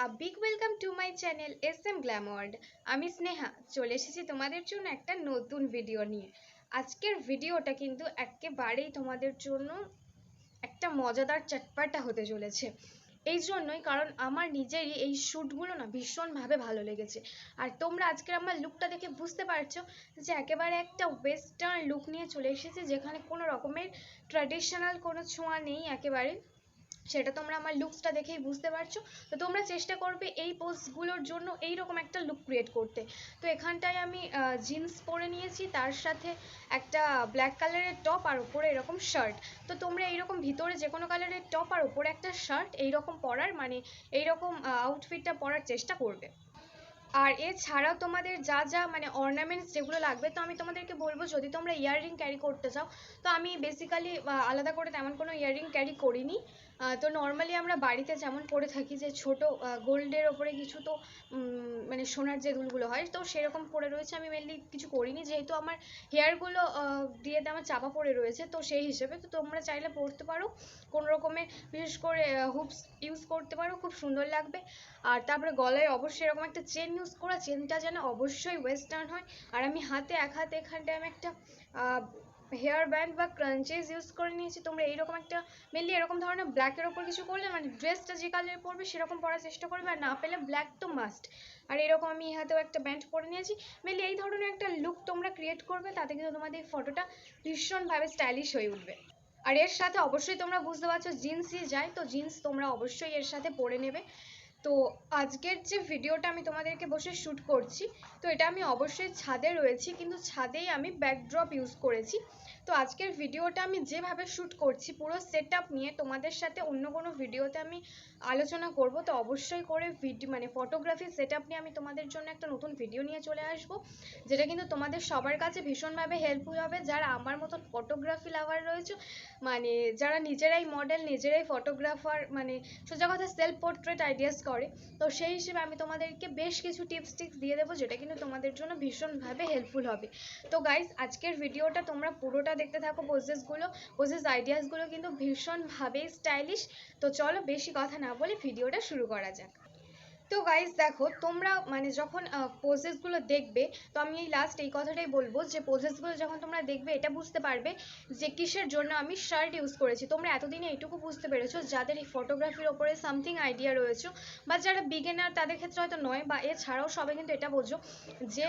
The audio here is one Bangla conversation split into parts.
A big welcome to my channel SM glam world. আমি স্নেহা চলে এসেছি তোমাদের জন্য একটা নতুন ভিডিও নিয়ে। আজকের ভিডিওটা কিন্তু একেবারেই তোমাদের জন্য একটা মজাদার চটপাটা হতে চলেছে। এই জন্যই কারণ আমার নিজেরই এই শ্যুটগুলো না ভীষণভাবে ভালো লেগেছে। আর তোমরা আজকের আমার লুকটা দেখে বুঝতে পারছো যে একেবারে একটা ওয়েস্টার্ন লুক নিয়ে চলে এসেছে, যেখানে কোনো রকমের ট্র্যাডিশনাল কোনো ছোঁয়া নেই একেবারে। সেটা তোমরা আমার লুকসটা দেখেই বুঝতে পারছো। তো তোমরা চেষ্টা করবে এই পোজগুলোর জন্য এইরকম একটা লুক ক্রিয়েট করতে। তো এখানটায় আমি জিন্স পরে নিয়েছি, তার সাথে একটা ব্ল্যাক কালারের টপ আর উপরে এরকম শার্ট। তো তোমরা এইরকম ভিতরে যে কোনো কালারের টপ আর উপরে একটা শার্ট এইরকম পরার এইরকম আউটফিটটা পরার চেষ্টা করবে। আর এছাড়াও তোমাদের যা যা অর্নামেন্টস যেগুলো লাগবে, তো আমি তোমাদেরকে বলবো যদি তোমরা ইয়াররিং ক্যারি করতে চাও, তো আমি বেসিক্যালি আলাদা করে তেমন কোনো ইয়াররিং ক্যারি করিনি। তো নর্মালি আমরা বাড়িতে যেমন পরে থাকি যে ছোট গোল্ডের ওপরে কিছু, তো সোনার যে দুলগুলো হয়, তো সেরকম পরে রয়েছে। আমি মেনলি কিছু করিনি যেহেতু আমার হেয়ারগুলো দিয়ে আমার চাপা পড়ে রয়েছে, তো সেই হিসেবে তো তোমরা চাইলে পরতে পারো কোনো রকমের, বিশেষ করে হুপস ইউজ করতে পারো, খুব সুন্দর লাগবে। আর তারপরে গলায় অবশ্যই এরকম একটা চেন ইউজ করা, চেনটা যেন অবশ্যই ওয়েস্টার্ন হয়। আর আমি এক হাতে এখানটায় আমি একটা হেয়ার ব্যান্ড বা ক্রাঞ্চেস ইউজ করে নিয়েছি। তোমরা এইরকম একটা মেনলি এরকম ধরনের ব্ল্যাকের ওপর কিছু করলে ড্রেসটা যে কালারে পরবে সেরকম পরার চেষ্টা করবে, আর না পেলে ব্ল্যাক তো মাস্ট। আর এরকম আমি হাতেও একটা ব্যান্ড পরে নিয়েছি। মেনলি এই ধরনের একটা লুক তোমরা ক্রিয়েট করবে, তাতে কিন্তু তোমাদের ফটোটা ভীষণভাবে স্টাইলিশ হয়ে উঠবে। আর এর সাথে অবশ্যই তোমরা বুঝতে পারছো জিন্সই যায়, তো জিন্স তোমরা অবশ্যই এর সাথে পরে নেবে। তো আজকের যে ভিডিওটা আমি তোমাদেরকে বসে শ্যুট করছি, তো এটা আমি অবশ্যই ছাদে রয়েছি, কিন্তু ছাদেই আমি ব্যাকড্রপ ইউজ করেছি। তো আজকের ভিডিওটা আমি যেভাবে শ্যুট করছি পুরো সেট আপ নিয়ে তোমাদের সাথে অন্য কোনো ভিডিওতে আমি আলোচনা করব। তো অবশ্যই করে ফটোগ্রাফি সেট আপ নিয়ে আমি তোমাদের জন্য একটা নতুন ভিডিও নিয়ে চলে আসব, যেটা কিন্তু তোমাদের সবার কাছে ভীষণভাবে হেল্পফুল হবে, যারা আমার মতন ফটোগ্রাফি লাভার রয়েছে, যারা নিজেরাই মডেল, নিজেরাই ফটোগ্রাফার, সোজা কথা সেলফ পোর্ট্রেট আইডিয়াস করে। তো সেই হিসেবে আমি তোমাদেরকে বেশ কিছু টিপস দিয়ে দেবো, যেটা কিন্তু তোমাদের জন্য ভীষণভাবে হেল্পফুল হবে। তো গাইস, আজকের ভিডিওটা তোমরা পুরোটা দেখতে থাকো। পোজেস আইডিয়াসগুলো কিন্তু ভীষণভাবে স্টাইলিশ। তো চলো বেশি কথা না বলে ভিডিওটা শুরু করা যাক। তো গাইস দেখো, তোমরা যখন পোজেসগুলো দেখবে, তো আমি এই কথাটাই বলবো যে পোজেসগুলো যখন তোমরা দেখবে এটা বুঝতে পারবে যে কিসের জন্য আমি শার্ট ইউজ করেছি। তোমরা এতদিনে এইটুকু বুঝতে পেরেছো যাদের এই ফটোগ্রাফির ওপরে সামথিং আইডিয়া রয়েছে, বা যারা বিগিনার তাদের ক্ষেত্রে হয়তো নয়, বা এছাড়াও সবাই কিন্তু এটা বোঝো যে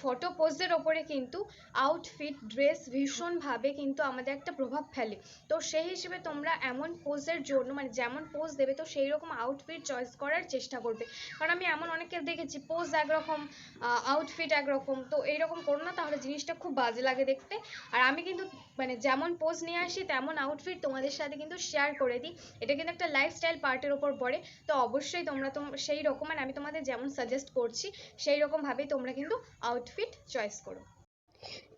ফটো পোজের ওপরে কিন্তু আউটফিট, ড্রেস ভীষণভাবে কিন্তু আমাদের একটা প্রভাব ফেলে। তো সেই হিসেবে তোমরা এমন পোজের জন্য যেমন পোজ দেবে, তো সেই রকম আউটফিট চয়েস করার চেষ্টা করবে। কারণ আমি এমন অনেককে দেখেছি পোজ একরকম, আউটফিট একরকম। তো এইরকম করো না, তাহলে জিনিসটা খুব বাজে লাগে দেখতে। আর আমি কিন্তু যেমন পোজ নিয়ে আসি তেমন আউটফিট তোমাদের সাথে কিন্তু শেয়ার করে দিই। এটা কিন্তু একটা লাইফস্টাইল পার্টের ওপর পড়ে। তো অবশ্যই তোমরা সেই রকম, আমি তোমাদের যেমন সাজেস্ট করছি সেই রকমভাবেই তোমরা কিন্তু আউটফিট চয়েস করো।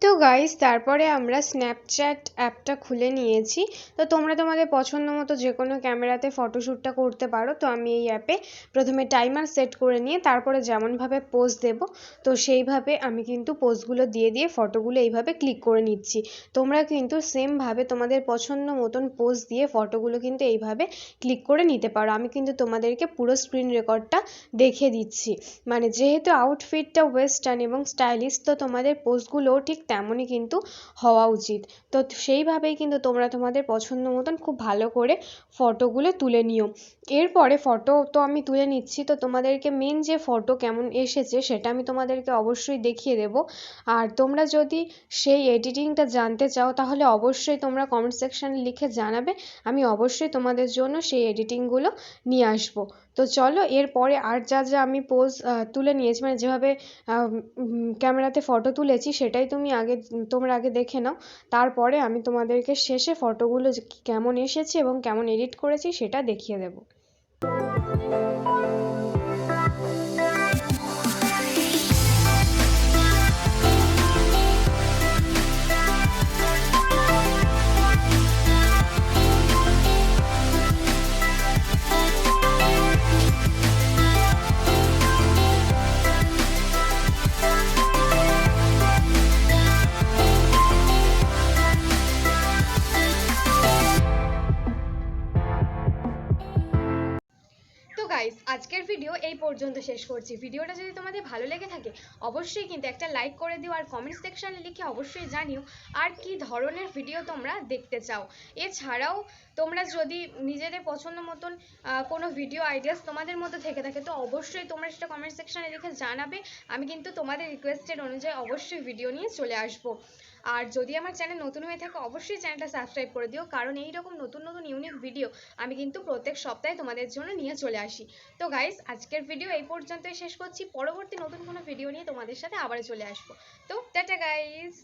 তো গাইস, তারপরে আমরা স্ন্যাপচ্যাট অ্যাপটা খুলে নিয়েছি। তো তোমরা তোমাদের পছন্দ মতো যে কোনো ক্যামেরাতে ফটোশ্যুটটা করতে পারো। তো আমি এই অ্যাপে প্রথমে টাইমার সেট করে নিয়ে তারপরে যেমনভাবে পোজ দেব, তো সেইভাবে আমি কিন্তু পোজগুলো দিয়ে ফটোগুলো এইভাবে ক্লিক করে নিচ্ছি। তোমরা কিন্তু সেমভাবে তোমাদের পছন্দ মতন পোজ দিয়ে ফটোগুলো কিন্তু এইভাবে ক্লিক করে নিতে পারো। আমি কিন্তু তোমাদেরকে পুরো স্ক্রিন রেকর্ডটা দেখে দিচ্ছি। যেহেতু আউটফিটটা ওয়েস্টার্ন এবং স্টাইলিশ, তো তোমাদের পোজগুলো ঠিক তেমনই কিন্তু হওয়া উচিত। তো সেইভাবেই কিন্তু তোমরা তোমাদের পছন্দ মতন খুব ভালো করে ফটোগুলো তুলে নিও। এরপরে ফটো তো আমি তুলে নিচ্ছি, তো তোমাদেরকে মেন যে ফটো কেমন এসেছে সেটা আমি তোমাদেরকে অবশ্যই দেখিয়ে দেব। আর তোমরা যদি সেই এডিটিংটা জানতে চাও, তাহলে অবশ্যই তোমরা কমেন্ট সেকশানে লিখে জানাবে, আমি অবশ্যই তোমাদের জন্য সেই এডিটিংগুলো নিয়ে আসবো। তো চলো, এরপরে আর যা যা আমি পোজ তুলে নিয়েছি, যেভাবে ক্যামেরাতে ফটো তুলেছি সেটাই তোমরা আগে দেখে নাও। তারপরে আমি তোমাদেরকে শেষে ফটোগুলো কেমন এসেছে এবং কেমন এডিট করেছি সেটা দেখিয়ে দেবো। আজকের ভিডিও এই পর্যন্ত শেষ করছি। ভিডিওটা যদি তোমাদের ভালো লেগে থাকে অবশ্যই কিন্তু একটা লাইক করে দিও, আর কমেন্ট সেকশনে লিখে অবশ্যই জানিও আর কি ধরনের ভিডিও তোমরা দেখতে চাও। এছাড়াও তোমরা যদি নিজেদের পছন্দ মতন কোনো ভিডিও আইডিয়াস তোমাদের মধ্যে থেকে থাকে তো অবশ্যই তোমরা সেটা কমেন্ট সেকশনে লিখে জানাবে। আমি কিন্তু তোমাদের রিকোয়েস্টের অনুযায়ী অবশ্যই ভিডিও নিয়ে চলে আসবো। আর যদি আমার চ্যানেল নতুন হয়ে থাকে অবশ্যই চ্যানেলটা সাবস্ক্রাইব করে দিও, কারণ এইরকম নতুন নতুন ইউনিক ভিডিও আমি কিন্তু প্রত্যেক সপ্তাহে তোমাদের জন্য নিয়ে চলে আসি। তো গাইস, আজকের ভিডিও এই পর্যন্তই শেষ করছি। পরবর্তী নতুন কোনো ভিডিও নিয়ে তোমাদের সাথে আবার চলে আসবো। তো টাটা গাইস।